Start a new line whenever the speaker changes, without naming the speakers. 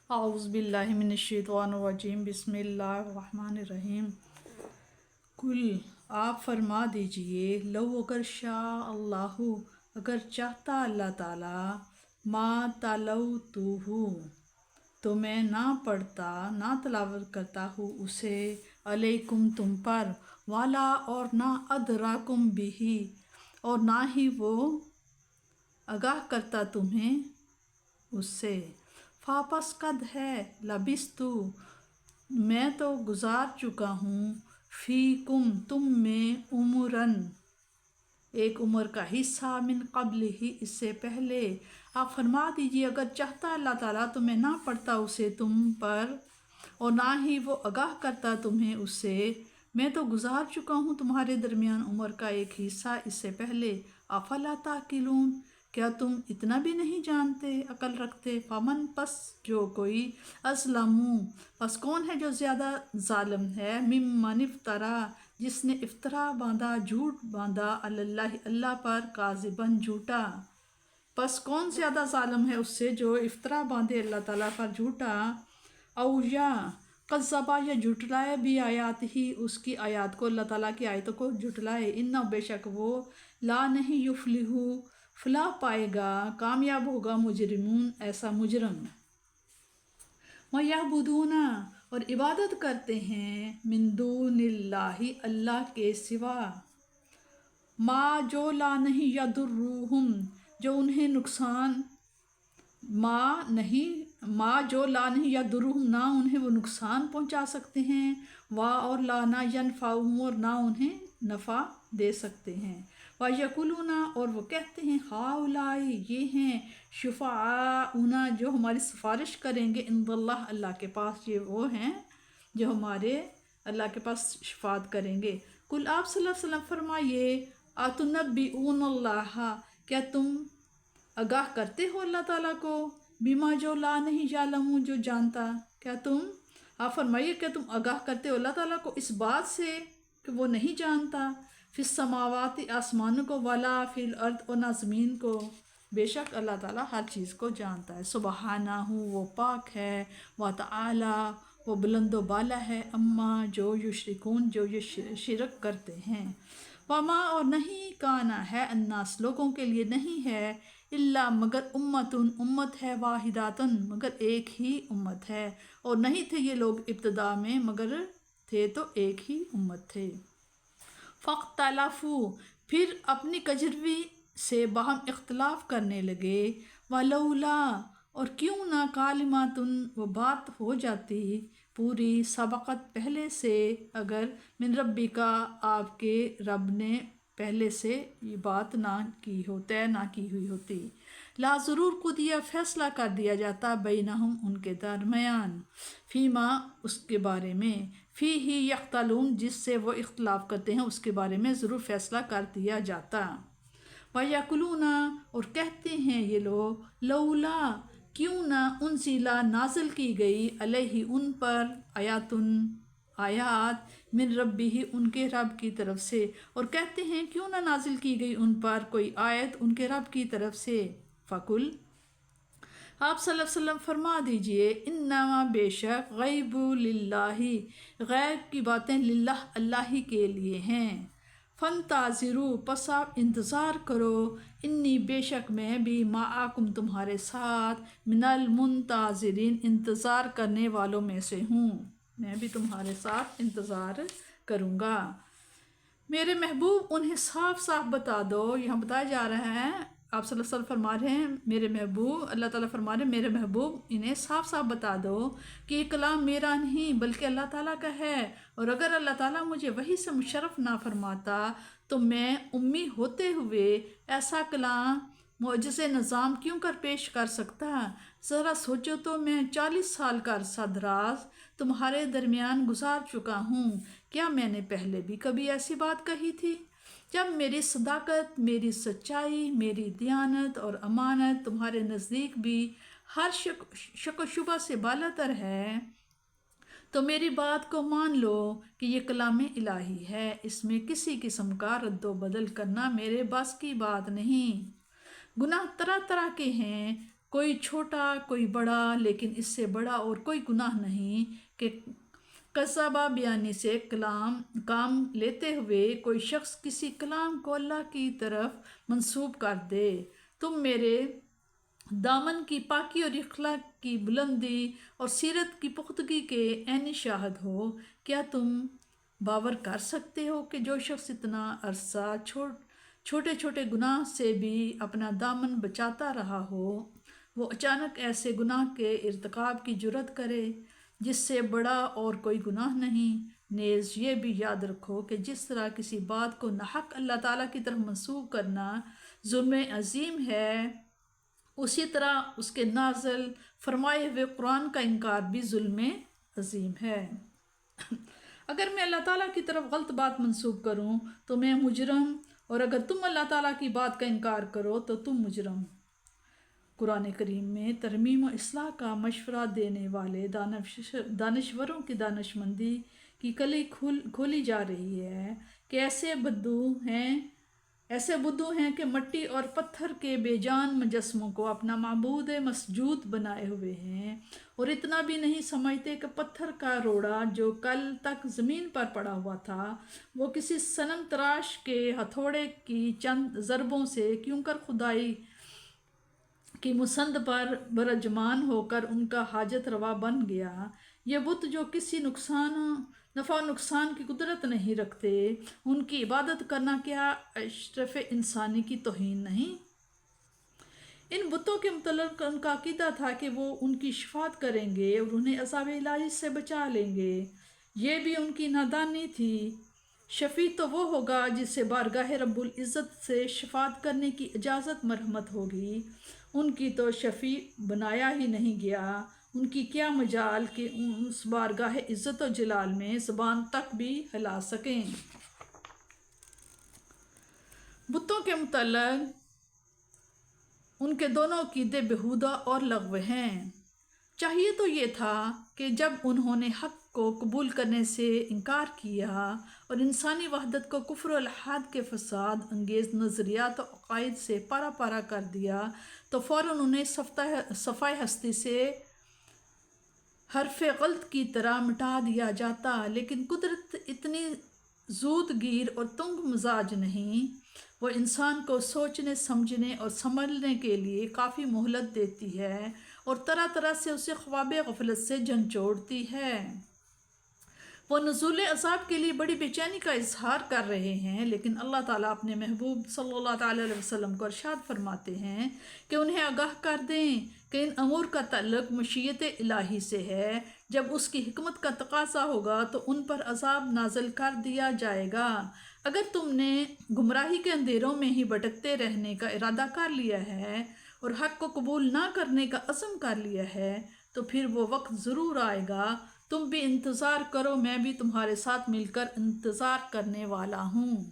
اعوذ باللہ من الشیطان الرجیم بسم اللہ الرحمن الرحیم۔ کل آپ فرما دیجئے، لو اگر شاء اللہ، اگر چاہتا اللہ تعالیٰ، ما تلوتہ، تو میں نہ پڑھتا، نہ تلاوت کرتا ہوں اسے، علیکم تم پر، والا اور نہ ادراکم بھی، اور نہ ہی وہ آگاہ کرتا تمہیں اس سے۔ فاپس قد ہے، لبستو، میں تو گزار چکا ہوں، فیکم تم میں، عمرن، ایک عمر کا حصہ، من قبل ہی، اس سے پہلے۔ آپ فرما دیجئے اگر چاہتا اللہ تعالیٰ تو میں نہ پڑھتا اسے تم پر، اور نہ ہی وہ آگاہ کرتا تمہیں اس سے۔ میں تو گزار چکا ہوں تمہارے درمیان عمر کا ایک حصہ اس سے پہلے۔ افلا تعقلون، کیا تم اتنا بھی نہیں جانتے، عقل رکھتے؟ فمن، پس جو کوئی، ازلمو، پس کون ہے جو زیادہ ظالم ہے، ممن افترا، جس نے افطرا باندھا، جھوٹ باندھا، علی اللہ، اللہ پر، کاذباً، جھوٹا۔ پس کون زیادہ ظالم ہے اس سے جو افطرا باندھے اللہ تعالیٰ پر جھوٹا، او یا کذبا، یا جھٹلائے، بھی آیات ہی، اس کی آیات کو، اللہ تعالیٰ کی آیتوں کو جھٹلائے، انہ، بے شک وہ، لا نہیں، یفلح، فلاح پائے گا، کامیاب ہوگا، مجرمون، ایسا مجرم۔ وَيَعْبُدُونَ، اور عبادت کرتے ہیں، من دون اللہ، اللہ کے سوا، ما، جو، لا نہیں، یضرہم، جو انہیں نقصان، ما جو، لا نہیں، یضرہم، نہ انہیں وہ نقصان پہنچا سکتے ہیں، وا اور لا نہ، ینفعہم، اور نہ انہیں نفع دے سکتے ہیں۔ وَيَقُولُونَ، اور وہ کہتے ہیں، ہؤلاء، یہ ہیں، شفعاؤنا، جو ہماری سفارش کریں گے، عند اللہ، اللہ کے پاس، یہ وہ ہیں جو ہمارے اللہ کے پاس شفاعت کریں گے۔ کل، آپ صلی اللہ علیہ وسلم فرمائیے، اتنبئون اللہ، کیا تم آگاہ کرتے ہو اللہ تعالیٰ کو، بما، جو، لا نہیں، یعلم، جو جانتا، کیا تم، آپ فرمائیے کیا تم آگاہ کرتے ہو اللہ تعالیٰ کو اس بات سے کہ وہ نہیں جانتا، فی السماوات، آسمانوں کو، ولا فی الارض، اور نہ زمین کو، بے شک اللہ تعالیٰ ہر چیز کو جانتا ہے۔ سبحانہ، وہ پاک ہے، وتعالی، وہ بلند و بالا ہے، اما، جو، یشرکون، جو یہ شرک کرتے ہیں۔ وما، اور نہیں، کانا ہے، الناس، لوگوں کے لیے نہیں ہے، الا، مگر، امتن، امت ہے، واحداتن، مگر ایک ہی امت ہے، اور نہیں تھے یہ لوگ ابتدا میں، مگر تھے تو ایک ہی امت تھے۔ فاختلفوا، پھر اپنی کجروی سے باہم اختلاف کرنے لگے، ولولا، اور کیوں نہ، کلمات، وہ بات ہو جاتی پوری، سبقت، پہلے سے، اگر، من ربک، آپ کے رب نے پہلے سے یہ بات نہ کی ہو، طے نہ کی ہوئی ہوتی، لا، ضرور، قضی، فیصلہ کر دیا جاتا، بینہم، ان کے درمیان، فیما، اس کے بارے میں، فیہ یختلفون، جس سے وہ اختلاف کرتے ہیں اس کے بارے میں ضرور فیصلہ کر دیا جاتا۔ وَيَقُولُونَ، اور کہتے ہیں یہ لوگ، لولا، کیوں نہ، انزلا، نازل کی گئی، علیہ، ان پر، آیات، من ربہ، ان کے رب کی طرف سے، اور کہتے ہیں کیوں نہ نازل کی گئی ان پر کوئی آیت ان کے رب کی طرف سے۔ فقل، آپ صلی اللہ علیہ وسلم فرما دیجئے، انما، بے شک، غیب للہ، غیب کی باتیں، للہ، اللہ ہی کے لیے ہیں، فانتظروا، پس آپ انتظار کرو، انی، بے شک میں بھی، معکم، تمہارے ساتھ، من المنتظرین، انتظار کرنے والوں میں سے ہوں، میں بھی تمہارے ساتھ انتظار کروں گا۔ میرے محبوب، انہیں صاف صاف بتا دو، یہاں بتایا جا رہا ہے، آپ صلی اللہ علیہ وسلم فرما رہے ہیں، میرے محبوب، اللہ تعالیٰ فرما رہے ہیں، میرے محبوب، انہیں صاف صاف بتا دو کہ یہ کلام میرا نہیں بلکہ اللہ تعالیٰ کا ہے، اور اگر اللہ تعالیٰ مجھے وحی سے مشرف نہ فرماتا تو میں امی ہوتے ہوئے ایسا کلام، معجزے، نظام کیوں کر پیش کر سکتا؟ ذرا سوچو تو، میں 40 سال کا عرصہ دراز تمہارے درمیان گزار چکا ہوں، کیا میں نے پہلے بھی کبھی ایسی بات کہی تھی؟ جب میری صداقت، میری سچائی، میری دیانت اور امانت تمہارے نزدیک بھی ہر شک و شبہ سے بالاتر ہے، تو میری بات کو مان لو کہ یہ کلام الہی ہے، اس میں کسی قسم کا رد و بدل کرنا میرے بس کی بات نہیں۔ گناہ طرح طرح کے ہیں، کوئی چھوٹا کوئی بڑا، لیکن اس سے بڑا اور کوئی گناہ نہیں کہ قصبہ بیانی سے کام لیتے ہوئے کوئی شخص کسی کلام کو اللہ کی طرف منسوب کر دے۔ تم میرے دامن کی پاکی اور اخلاق کی بلندی اور سیرت کی پختگی کے عینی شاہد ہو۔ کیا تم باور کر سکتے ہو کہ جو شخص اتنا عرصہ چھوٹے چھوٹے گناہ سے بھی اپنا دامن بچاتا رہا ہو، وہ اچانک ایسے گناہ کے ارتکاب کی جرات کرے جس سے بڑا اور کوئی گناہ نہیں؟ نیز یہ بھی یاد رکھو کہ جس طرح کسی بات کو ناحق اللہ تعالیٰ کی طرف منسوب کرنا ظلم عظیم ہے، اسی طرح اس کے نازل فرمائے ہوئے قرآن کا انکار بھی ظلم عظیم ہے۔ اگر میں اللہ تعالیٰ کی طرف غلط بات منسوب کروں تو میں مجرم، اور اگر تم اللہ تعالیٰ کی بات کا انکار کرو تو تم مجرم۔ قرآن کریم میں ترمیم و اصلاح کا مشورہ دینے والے دانشوروں کی دانشمندی کی کلی کھولی جا رہی ہے کہ ایسے بدھو ہیں کہ مٹی اور پتھر کے بے جان مجسموں کو اپنا معبود مسجود بنائے ہوئے ہیں، اور اتنا بھی نہیں سمجھتے کہ پتھر کا روڑا جو کل تک زمین پر پڑا ہوا تھا وہ کسی صنم تراش کے ہتھوڑے کی چند ضربوں سے کیوں کر خدائی کی مسند پر برجمان ہو کر ان کا حاجت روا بن گیا۔ یہ بت جو کسی نفع و نقصان کی قدرت نہیں رکھتے، ان کی عبادت کرنا کیا اشرف انسانی کی توہین نہیں؟ ان بتوں کے متعلق ان کا عقیدہ تھا کہ وہ ان کی شفاعت کریں گے اور انہیں عذاب الہی سے بچا لیں گے۔ یہ بھی ان کی نادانی تھی۔ شفیع تو وہ ہوگا جسے بارگاہ رب العزت سے شفاعت کرنے کی اجازت مرحمت ہوگی۔ ان کی تو شفیع بنایا ہی نہیں گیا، ان کی کیا مجال کہ اس بارگاہ عزت و جلال میں زبان تک بھی ہلا سکیں۔ بتوں کے متعلق ان کے دونوں عقیدے بیہودہ اور لغو ہیں۔ چاہیے تو یہ تھا کہ جب انہوں نے حق کو قبول کرنے سے انکار کیا اور انسانی وحدت کو کفر و الحاد کے فساد انگیز نظریات و عقائد سے پارا پارا کر دیا تو فوراً انہیں صفحہ ہستی سے حرف غلط کی طرح مٹا دیا جاتا، لیکن قدرت اتنی زود گیر اور تنگ مزاج نہیں، وہ انسان کو سوچنے سمجھنے اور سنبھلنے کے لیے کافی مہلت دیتی ہے اور طرح طرح سے اسے خواب غفلت سے جھنجھوڑتی ہے۔ وہ نزول عذاب کے لیے بڑی بے چینی کا اظہار کر رہے ہیں، لیکن اللہ تعالیٰ اپنے محبوب صلی اللہ تعالیٰ علیہ وسلم کو ارشاد فرماتے ہیں کہ انہیں آگاہ کر دیں کہ ان امور کا تعلق مشیت الہی سے ہے۔ جب اس کی حکمت کا تقاضا ہوگا تو ان پر عذاب نازل کر دیا جائے گا۔ اگر تم نے گمراہی کے اندھیروں میں ہی بھٹکتے رہنے کا ارادہ کر لیا ہے اور حق کو قبول نہ کرنے کا عزم کر لیا ہے تو پھر وہ وقت ضرور آئے گا۔ تم بھی انتظار کرو، میں بھی تمہارے ساتھ مل کر انتظار کرنے والا ہوں۔